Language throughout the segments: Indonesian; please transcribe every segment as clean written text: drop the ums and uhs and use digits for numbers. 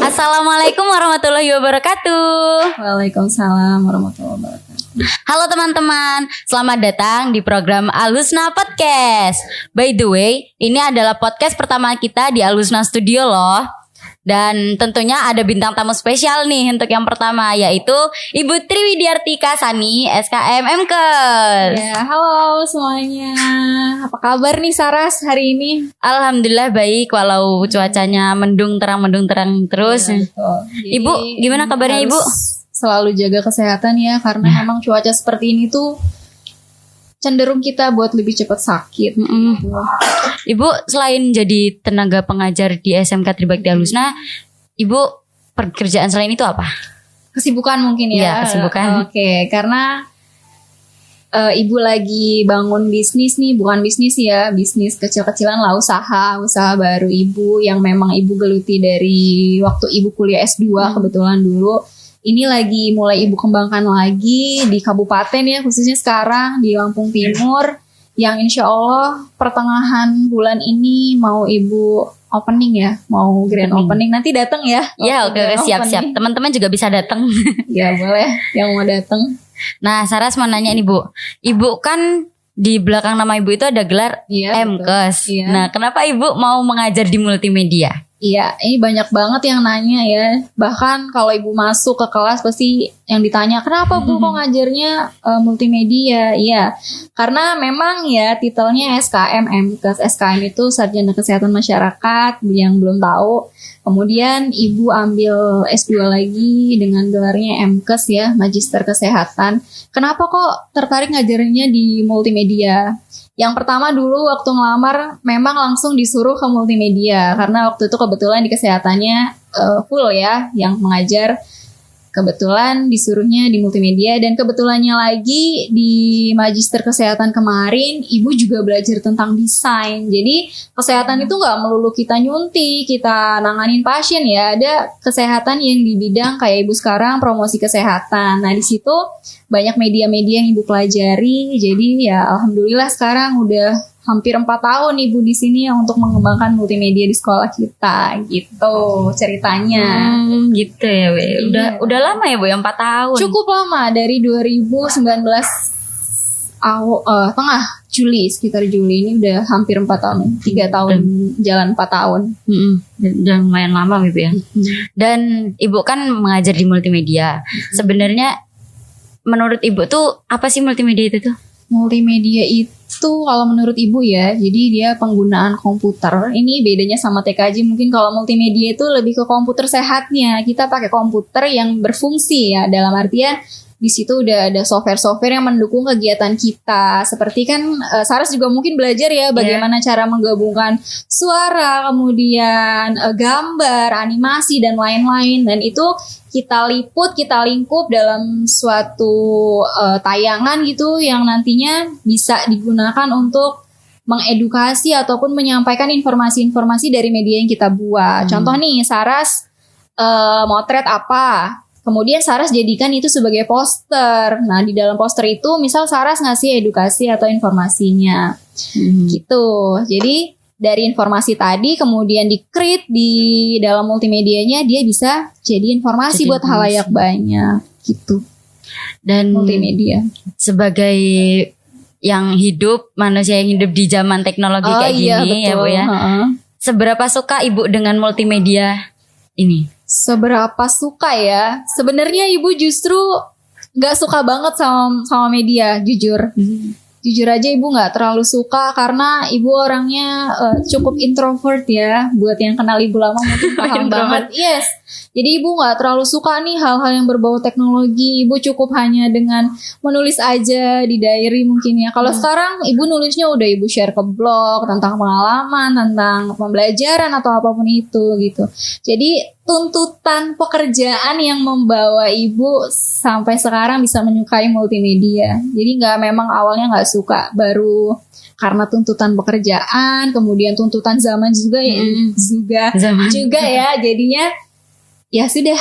Assalamualaikum warahmatullahi wabarakatuh. Waalaikumsalam warahmatullahi wabarakatuh. Halo teman-teman, selamat datang di program Al-Husna Podcast. By the way, ini adalah podcast pertama kita di Al-Husna Studio loh. Dan tentunya ada bintang tamu spesial nih untuk yang pertama, yaitu Ibu Triwidiartika Sani, SKM MKes. Ya, halo semuanya. Apa kabar nih Saras hari ini? Alhamdulillah baik, walau cuacanya mendung terang terus. Ya, betul. Ibu, gimana kabarnya Ibu? Selalu jaga kesehatan ya, karena memang cuaca seperti ini tuh cenderung kita buat lebih cepat sakit. Gitu. Ibu selain jadi tenaga pengajar di SMK Tribakti Al-Husna, Ibu pekerjaan selain itu apa? Kesibukan mungkin ya. Iya, kesibukan. Oke, karena Ibu lagi bangun bisnis nih, bukan bisnis ya, bisnis kecil-kecilan lah, usaha baru Ibu yang memang Ibu geluti dari waktu Ibu kuliah S2 kebetulan dulu. Ini lagi mulai Ibu kembangkan lagi di kabupaten ya, khususnya sekarang di Lampung Timur, yang insya Allah pertengahan bulan ini mau Ibu opening ya, mau grand opening. Nanti datang ya. Ya, oke, siap-siap. Teman-teman juga bisa datang. Ya boleh, yang mau datang. Nah, Saras mau nanya nih Bu, Ibu kan di belakang nama Ibu itu ada gelar MKes. Iya. Nah, kenapa Ibu mau mengajar di multimedia? Iya, ini banyak banget yang nanya ya. Bahkan kalau Ibu masuk ke kelas pasti yang ditanya, kenapa Bu kok ngajarnya multimedia? Iya, karena memang ya titelnya SKM MKes. SKM itu Sarjana Kesehatan Masyarakat, yang belum tahu. Kemudian Ibu ambil S2 lagi dengan gelarnya MKes ya, Magister Kesehatan. Kenapa kok tertarik ngajarnya di multimedia? Yang pertama dulu waktu ngelamar memang langsung disuruh ke multimedia karena waktu itu kebetulan di kesehatannya full ya yang mengajar, kebetulan disuruhnya di multimedia. Dan kebetulannya lagi di Magister Kesehatan kemarin Ibu juga belajar tentang desain. Jadi kesehatan itu gak melulu kita nyuntik, kita nanganin pasien ya, ada kesehatan yang di bidang kayak Ibu sekarang promosi kesehatan. Nah di situ banyak media-media yang Ibu pelajari. Jadi ya alhamdulillah sekarang udah hampir 4 tahun Ibu di sini ya untuk mengembangkan multimedia di sekolah kita gitu ceritanya. Gitu ya, Bu. Udah lama ya Bu, ya 4 tahun. Cukup lama, dari 2019 tengah Juli, sekitar Juli ini udah hampir 4 tahun. 3 tahun jalan 4 tahun. Udah lumayan lama Ibu ya. Dan Ibu kan mengajar di multimedia. Sebenarnya menurut Ibu tuh apa sih multimedia itu tuh? Multimedia itu kalau menurut Ibu ya, jadi dia penggunaan komputer. Ini bedanya sama TKJ, mungkin kalau multimedia itu lebih ke komputer sehatnya. Kita pakai komputer yang berfungsi ya, dalam artian di situ udah ada software-software yang mendukung kegiatan kita. Seperti kan Saras juga mungkin belajar ya bagaimana cara menggabungkan suara, kemudian gambar, animasi dan lain-lain. Dan itu kita liput, kita lingkup dalam suatu tayangan gitu yang nantinya bisa digunakan untuk mengedukasi ataupun menyampaikan informasi-informasi dari media yang kita buat. Contoh nih, Saras motret apa? Kemudian Saras jadikan itu sebagai poster. Nah, di dalam poster itu misal Saras ngasih edukasi atau informasinya. Gitu. Jadi dari informasi tadi kemudian di-create di dalam multimedianya, dia bisa jadi informasi buat halayak banyak gitu. Dan multimedia sebagai yang hidup, manusia yang hidup di zaman teknologi kayak gini, betul. Ya Bu ya. Seberapa suka Ibu dengan multimedia ini? Seberapa suka ya? Sebenarnya Ibu justru gak suka banget sama media, jujur. Jujur aja Ibu gak terlalu suka karena Ibu orangnya cukup introvert ya. Buat yang kenal Ibu lama mungkin paham banget. Yes. Jadi Ibu gak terlalu suka nih hal-hal yang berbau teknologi. Ibu cukup hanya dengan menulis aja di diary mungkin ya. Kalau sekarang Ibu nulisnya udah Ibu share ke blog tentang pengalaman, tentang pembelajaran atau apapun itu gitu. Jadi tuntutan pekerjaan yang membawa Ibu sampai sekarang bisa menyukai multimedia. Jadi memang awalnya gak suka, baru karena tuntutan pekerjaan, kemudian tuntutan zaman juga juga ya, jadinya ya sudah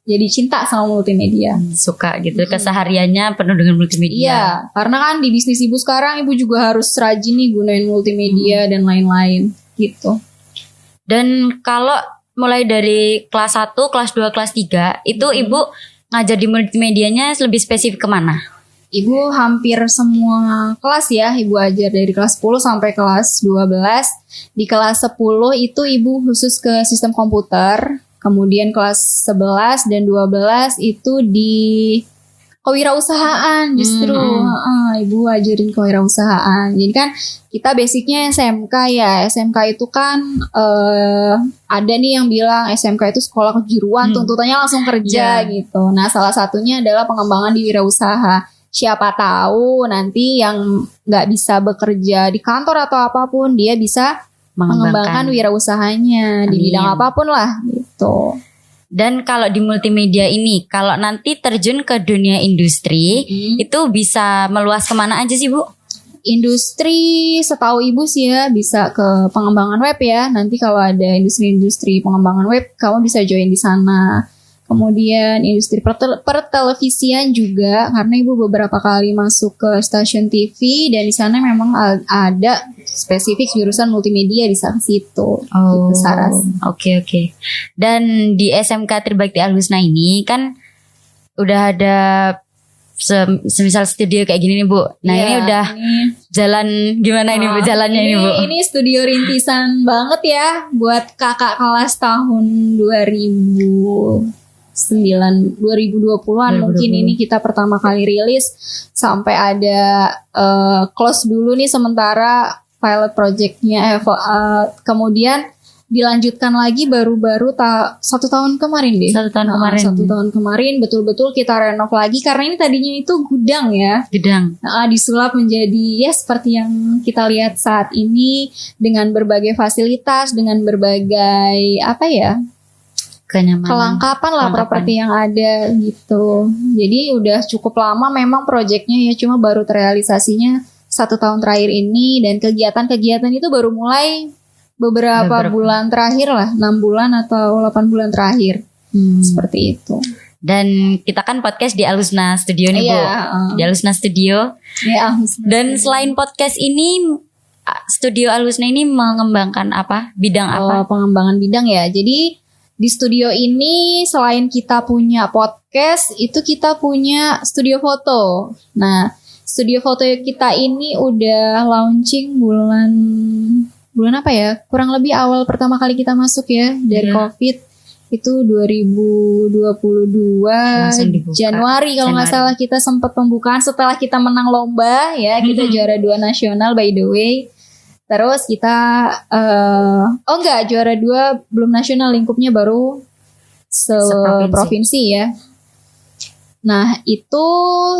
jadi cinta sama multimedia. Suka gitu, kesehariannya penuh dengan multimedia. Iya, karena kan di bisnis Ibu sekarang Ibu juga harus rajin nih gunain multimedia dan lain-lain gitu. Dan kalau mulai dari kelas 1, kelas 2, kelas 3 itu Ibu ngajar di multimedianya lebih spesifik kemana? Ibu hampir semua kelas ya, Ibu ajar dari kelas 10 sampai kelas 12. Di kelas 10 itu Ibu khusus ke sistem komputer. Kemudian kelas 11 dan 12 itu di kewirausahaan justru. Ibu ajarin kewirausahaan. Jadi kan kita basicnya SMK ya. SMK itu kan ada nih yang bilang SMK itu sekolah kejuruan, tuntutannya langsung kerja gitu. Nah, salah satunya adalah pengembangan di wirausaha. Siapa tahu nanti yang nggak bisa bekerja di kantor atau apapun, dia bisa mengembangkan wirausahanya di bidang apapun lah gitu. Dan kalau di multimedia ini, kalau nanti terjun ke dunia industri, itu bisa meluas kemana aja sih Bu? Industri setahu Ibu sih ya bisa ke pengembangan web ya. Nanti kalau ada industri-industri pengembangan web, kamu bisa join di sana. Kemudian industri pertelevisian juga, karena Ibu beberapa kali masuk ke stasiun TV dan di sana memang ada spesifik jurusan multimedia di situ. Gitu, Saras. Oke. Dan di SMK Tribakti Al-Husna ini kan udah ada semisal studio kayak gini nih Bu. Nah ini udah jalan gimana ini Bu jalannya ini Bu? Ini studio rintisan banget ya buat kakak kelas tahun 2020-an mungkin ini kita pertama kali rilis sampai ada close dulu nih sementara pilot projectnya kemudian dilanjutkan lagi baru-baru 1 tahun kemarin deh. 1 tahun kemarin. 1 tahun kemarin betul-betul kita renov lagi karena ini tadinya itu gudang ya. Gudang. Disulap menjadi ya seperti yang kita lihat saat ini dengan berbagai fasilitas, dengan berbagai kenyamanan, kelengkapan lah properti yang ada gitu. Jadi udah cukup lama memang proyeknya ya, cuma baru terrealisasinya 1 tahun terakhir ini dan kegiatan-kegiatan itu baru mulai beberapa bulan terakhir lah, 6 bulan atau 8 bulan terakhir. Seperti itu. Dan kita kan podcast di Al-Husna Studio nih Bu. Di Al-Husna Studio. Dan selain podcast ini, Studio Al-Husna ini mengembangkan apa? Bidang apa? Pengembangan bidang ya. Jadi di studio ini selain kita punya podcast, itu kita punya studio foto. Nah, studio foto kita ini udah launching bulan apa ya? Kurang lebih awal pertama kali kita masuk ya dari COVID. Itu 2022 Januari kalau nggak salah kita sempat pembukaan setelah kita menang lomba ya. Kita juara 2 nasional by the way. Terus kita juara 2 belum nasional, lingkupnya baru seprovinsi ya. Nah itu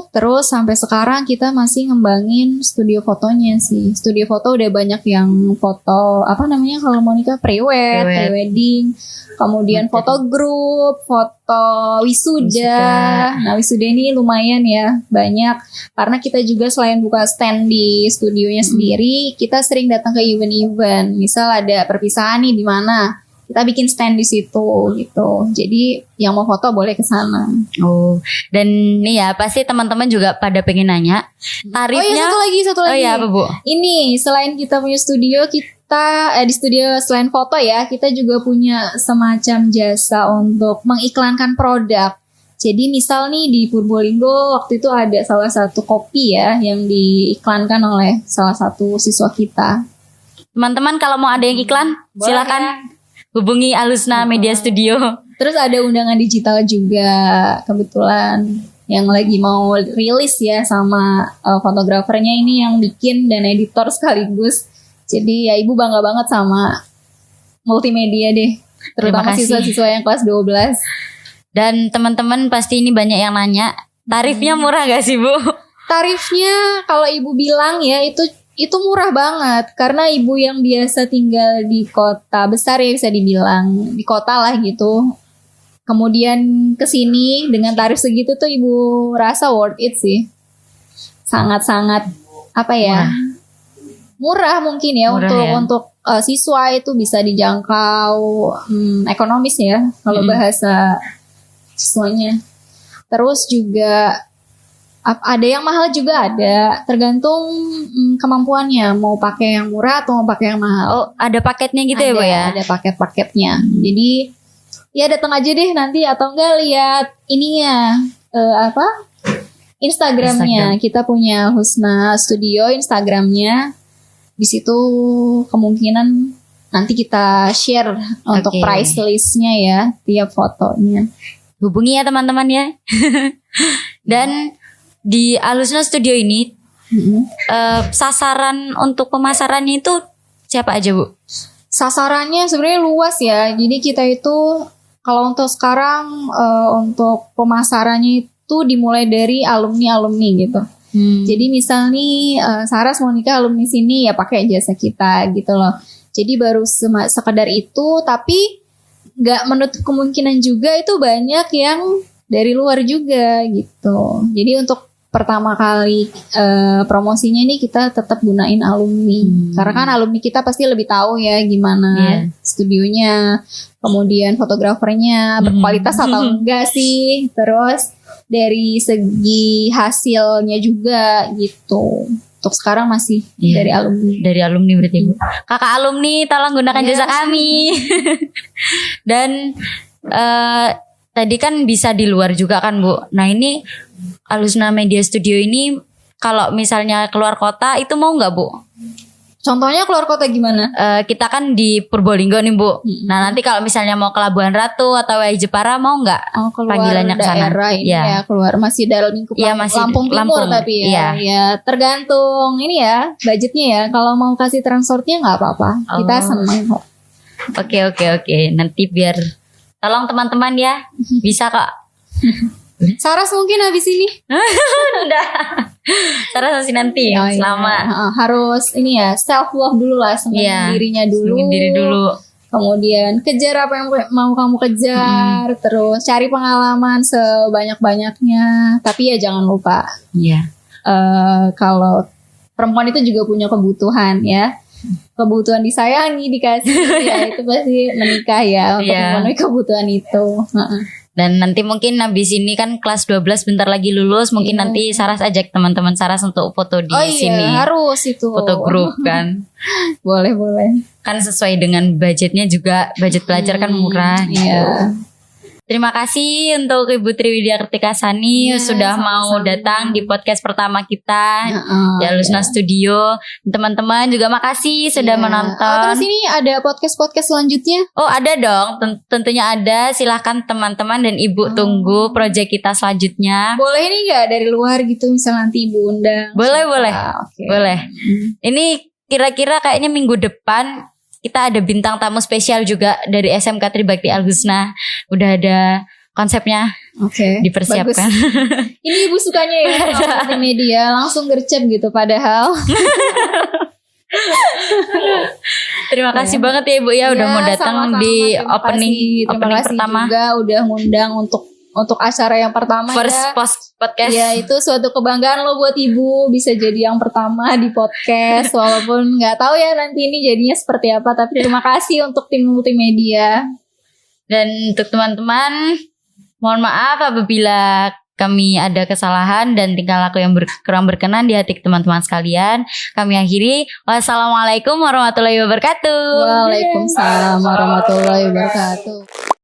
terus sampai sekarang kita masih ngembangin studio fotonya sih. Studio foto udah banyak yang foto kalau Monica pre-wedding, kemudian foto grup, foto wisuda. Nah wisuda ini lumayan ya banyak karena kita juga selain buka stand di studionya sendiri, kita sering datang ke event-event. Misal ada perpisahan nih di mana, kita bikin stand di situ gitu. Jadi yang mau foto boleh ke sana. Dan nih ya pasti teman-teman juga pada pengen nanya tarifnya. Satu lagi. Oh iya apa Bu? Ini selain kita punya studio, kita di studio selain foto ya, kita juga punya semacam jasa untuk mengiklankan produk. Jadi misal nih di Purbolinggo waktu itu ada salah satu kopi ya yang diiklankan oleh salah satu siswa kita. Teman-teman kalau mau ada yang iklan, silakan hubungi Al-Husna Media Studio. Terus ada undangan digital juga kebetulan yang lagi mau rilis ya sama fotografernya ini yang bikin dan editor sekaligus. Jadi ya Ibu bangga banget sama multimedia deh. Terutama siswa-siswa yang kelas 12. Dan teman-teman pasti ini banyak yang nanya, tarifnya murah gak sih Bu? Tarifnya kalau Ibu bilang ya itu murah banget karena Ibu yang biasa tinggal di kota besar ya bisa dibilang di kota lah gitu. Kemudian kesini dengan tarif segitu tuh Ibu rasa worth it sih. Sangat-sangat murah mungkin ya untuk siswa itu bisa dijangkau ekonomis ya kalau bahasa siswanya. Terus juga Ada yang mahal juga ada, tergantung kemampuannya. Mau pakai yang murah atau mau pakai yang mahal. Oh, ada paketnya gitu ya, Bu ya? Ada paket-paketnya. Jadi ya datang aja deh nanti atau enggak lihat ininya Instagramnya. Kita punya Husna Studio Instagramnya. Di situ kemungkinan nanti kita share untuk price listnya ya, tiap fotonya. Hubungi ya teman-teman ya. Dan di Alusna Studio ini sasaran untuk pemasarannya itu siapa aja, Bu? Sasarannya sebenarnya luas ya. Jadi kita itu kalau untuk sekarang untuk pemasarannya itu dimulai dari alumni gitu. Jadi misal nih Saras mau nikah alumni sini ya pakai jasa kita gitu loh. Jadi baru sekedar itu, tapi nggak menutup kemungkinan juga itu banyak yang dari luar juga gitu. Jadi untuk pertama kali promosinya ini kita tetap gunain alumni. Karena kan alumni kita pasti lebih tahu ya gimana studionya, kemudian fotografernya berkualitas atau enggak sih. Terus dari segi hasilnya juga gitu. Untuk sekarang masih dari alumni. Dari alumni berarti, Bu. Kakak alumni tolong gunakan jasa kami. Dan tadi kan bisa di luar juga kan, Bu. Nah ini Alusna Media Studio ini kalau misalnya keluar kota itu mau nggak, Bu? Contohnya keluar kota gimana? Kita kan di Purbolinggo nih, Bu. Nah nanti kalau misalnya mau ke Labuan Ratu atau Jepara mau nggak? Keluar panggilannya ke sana? Ini ya keluar masih dalam lingkup Lampung Timur tapi ya. Ya tergantung ini ya budgetnya ya. Kalau mau kasih transportnya nggak apa-apa. Kita seneng kok. Oke. Nanti biar tolong teman-teman ya. Bisa kok. Saras mungkin habis ini. Udah. Saras masih nanti selama. Harus ini ya self love dulu lah, senengin dirinya dulu. Senengin diri dulu. Kemudian kejar apa yang mau kamu kejar, terus cari pengalaman sebanyak-banyaknya. Tapi ya jangan lupa. Kalau perempuan itu juga punya kebutuhan ya. Kebutuhan disayangi, dikasih ya itu pasti menikah ya untuk memenuhi kebutuhan itu. Dan nanti mungkin habis ini kan kelas 12 bentar lagi lulus, mungkin nanti Saras ajak teman-teman Saras untuk foto di sini. Harus itu. Foto grup kan. Boleh. Kan sesuai dengan budgetnya juga, budget pelajar kan murah gitu. Terima kasih untuk Ibu Triwidya Kertikasani sudah mau datang di podcast pertama kita di Alusna Studio. Teman-teman juga makasih sudah menonton. Terus ini ada podcast selanjutnya? Oh ada dong, tentunya ada. Silahkan teman-teman dan Ibu tunggu proyek kita selanjutnya. Boleh nih gak dari luar gitu, misal nanti Ibu undang? Boleh. Boleh. Ini kira-kira kayaknya minggu depan kita ada bintang tamu spesial juga dari SMK Tribakti Al-Husna. Udah ada konsepnya dipersiapkan. Ini Ibu sukanya ya multimedia, langsung gercep gitu padahal. Terima kasih banget ya Ibu ya udah mau datang sama-sama. di Terima opening pertama. Juga udah ngundang untuk acara yang pertama first podcast. Ya itu suatu kebanggaan loh buat Ibu bisa jadi yang pertama di podcast. Walaupun nggak tahu ya nanti ini jadinya seperti apa. Tapi terima kasih untuk tim multimedia. Dan untuk teman-teman, mohon maaf apabila kami ada kesalahan dan tingkah laku yang kurang berkenan di hati teman-teman sekalian. Kami akhiri. Wassalamualaikum warahmatullahi wabarakatuh. Waalaikumsalam warahmatullahi wabarakatuh.